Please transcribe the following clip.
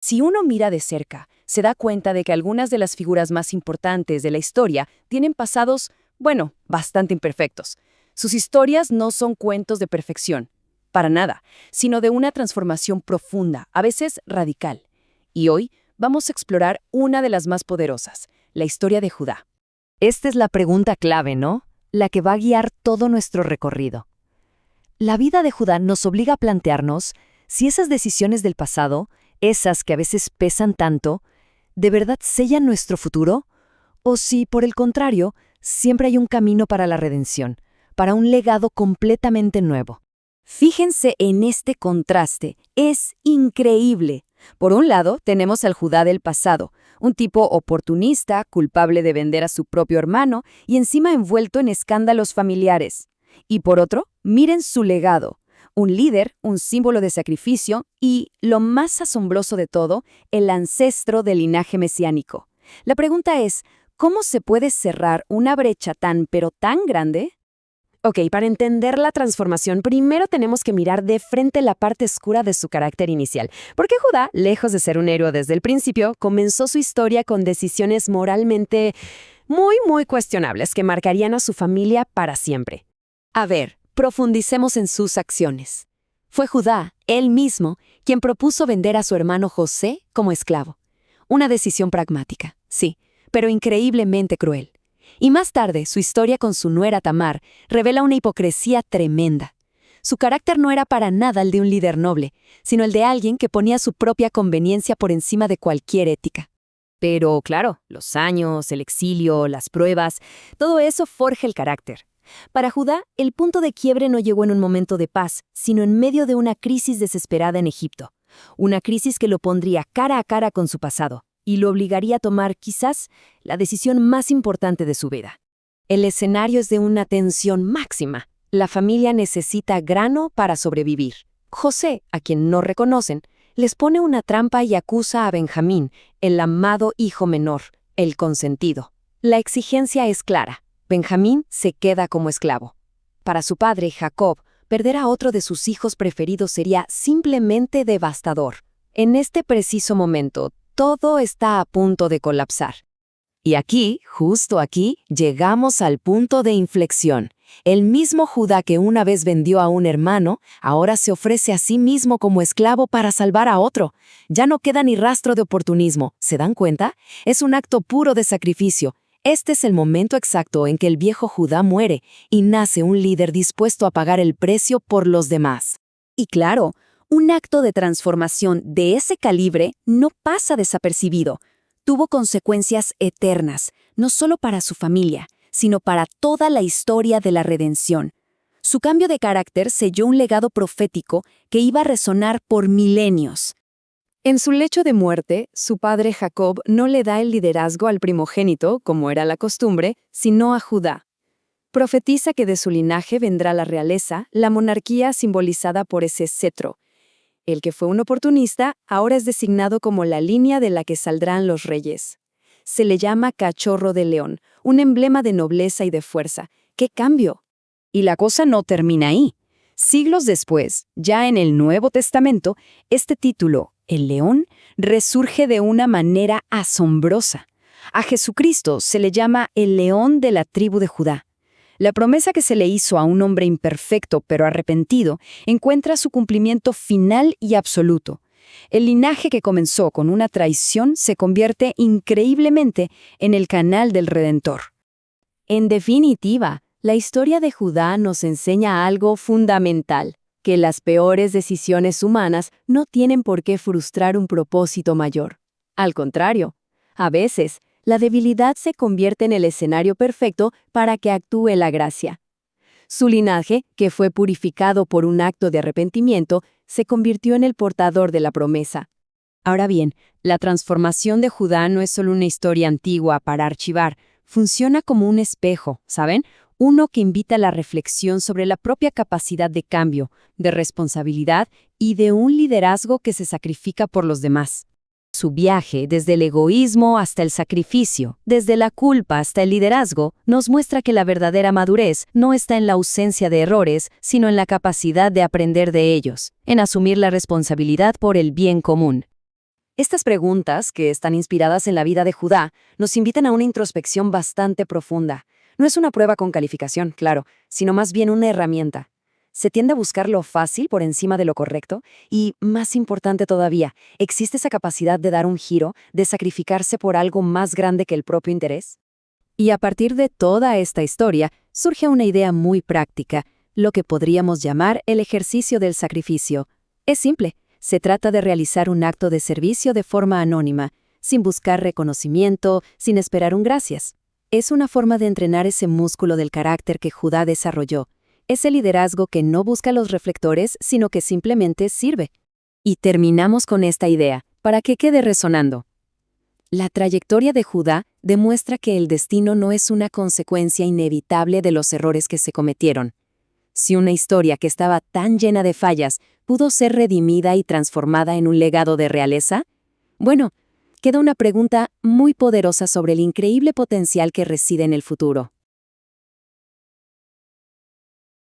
Si uno mira de cerca, se da cuenta de que algunas de las figuras más importantes de la historia tienen pasados, bueno, bastante imperfectos. Sus historias no son cuentos de perfección, para nada, sino de una transformación profunda, a veces radical. Y hoy vamos a explorar una de las más poderosas, la historia de Judá. Esta es la pregunta clave, ¿no? La que va a guiar todo nuestro recorrido. La vida de Judá nos obliga a plantearnos si esas decisiones del pasado, esas que a veces pesan tanto, ¿de verdad sellan nuestro futuro? O si, por el contrario, siempre hay un camino para la redención, para un legado completamente nuevo. Fíjense en este contraste, es increíble. Por un lado, tenemos al Judá del pasado, un tipo oportunista, culpable de vender a su propio hermano y encima envuelto en escándalos familiares. Y por otro, miren su legado, un líder, un símbolo de sacrificio y, lo más asombroso de todo, el ancestro del linaje mesiánico. La pregunta es, ¿cómo se puede cerrar una brecha tan pero tan grande? Ok, para entender la transformación, primero tenemos que mirar de frente la parte oscura de su carácter inicial. Porque Judá, lejos de ser un héroe desde el principio, comenzó su historia con decisiones moralmente muy cuestionables que marcarían a su familia para siempre. A ver, profundicemos en sus acciones. Fue Judá, él mismo, quien propuso vender a su hermano José como esclavo. Una decisión pragmática, sí, pero increíblemente cruel. Y más tarde, su historia con su nuera Tamar revela una hipocresía tremenda. Su carácter no era para nada el de un líder noble, sino el de alguien que ponía su propia conveniencia por encima de cualquier ética. Pero, claro, los años, el exilio, las pruebas, todo eso forja el carácter. Para Judá, el punto de quiebre no llegó en un momento de paz, sino en medio de una crisis desesperada en Egipto. Una crisis que lo pondría cara a cara con su pasado y lo obligaría a tomar, quizás, la decisión más importante de su vida. El escenario es de una tensión máxima. La familia necesita grano para sobrevivir. José, a quien no reconocen, les pone una trampa y acusa a Benjamín, el amado hijo menor, el consentido. La exigencia es clara. Benjamín se queda como esclavo. Para su padre, Jacob, perder a otro de sus hijos preferidos sería simplemente devastador. En este preciso momento, todo está a punto de colapsar. Y aquí, justo aquí, llegamos al punto de inflexión. El mismo Judá que una vez vendió a un hermano, ahora se ofrece a sí mismo como esclavo para salvar a otro. Ya no queda ni rastro de oportunismo. ¿Se dan cuenta? Es un acto puro de sacrificio. Este es el momento exacto en que el viejo Judá muere y nace un líder dispuesto a pagar el precio por los demás. Y claro, un acto de transformación de ese calibre no pasa desapercibido. Tuvo consecuencias eternas, no solo para su familia, sino para toda la historia de la redención. Su cambio de carácter selló un legado profético que iba a resonar por milenios. En su lecho de muerte, su padre Jacob no le da el liderazgo al primogénito, como era la costumbre, sino a Judá. Profetiza que de su linaje vendrá la realeza, la monarquía simbolizada por ese cetro. El que fue un oportunista ahora es designado como la línea de la que saldrán los reyes. Se le llama cachorro de león, un emblema de nobleza y de fuerza. ¡Qué cambio! Y la cosa no termina ahí. Siglos después, ya en el Nuevo Testamento, este título, el león, resurge de una manera asombrosa. A Jesucristo se le llama el león de la tribu de Judá. La promesa que se le hizo a un hombre imperfecto pero arrepentido encuentra su cumplimiento final y absoluto. El linaje que comenzó con una traición se convierte increíblemente en el canal del Redentor. En definitiva, la historia de Judá nos enseña algo fundamental, que las peores decisiones humanas no tienen por qué frustrar un propósito mayor. Al contrario, a veces, la debilidad se convierte en el escenario perfecto para que actúe la gracia. Su linaje, que fue purificado por un acto de arrepentimiento, se convirtió en el portador de la promesa. Ahora bien, la transformación de Judá no es solo una historia antigua para archivar, funciona como un espejo, ¿saben? Uno que invita a la reflexión sobre la propia capacidad de cambio, de responsabilidad y de un liderazgo que se sacrifica por los demás. Su viaje, desde el egoísmo hasta el sacrificio, desde la culpa hasta el liderazgo, nos muestra que la verdadera madurez no está en la ausencia de errores, sino en la capacidad de aprender de ellos, en asumir la responsabilidad por el bien común. Estas preguntas, que están inspiradas en la vida de Judá, nos invitan a una introspección bastante profunda. No es una prueba con calificación, claro, sino más bien una herramienta. Se tiende a buscar lo fácil por encima de lo correcto y, más importante todavía, ¿existe esa capacidad de dar un giro, de sacrificarse por algo más grande que el propio interés? Y a partir de toda esta historia, surge una idea muy práctica, lo que podríamos llamar el ejercicio del sacrificio. Es simple, se trata de realizar un acto de servicio de forma anónima, sin buscar reconocimiento, sin esperar un gracias. Es una forma de entrenar ese músculo del carácter que Judá desarrolló. Ese liderazgo que no busca los reflectores, sino que simplemente sirve. Y terminamos con esta idea, para que quede resonando. La trayectoria de Judá demuestra que el destino no es una consecuencia inevitable de los errores que se cometieron. Si una historia que estaba tan llena de fallas pudo ser redimida y transformada en un legado de realeza, bueno, queda una pregunta muy poderosa sobre el increíble potencial que reside en el futuro.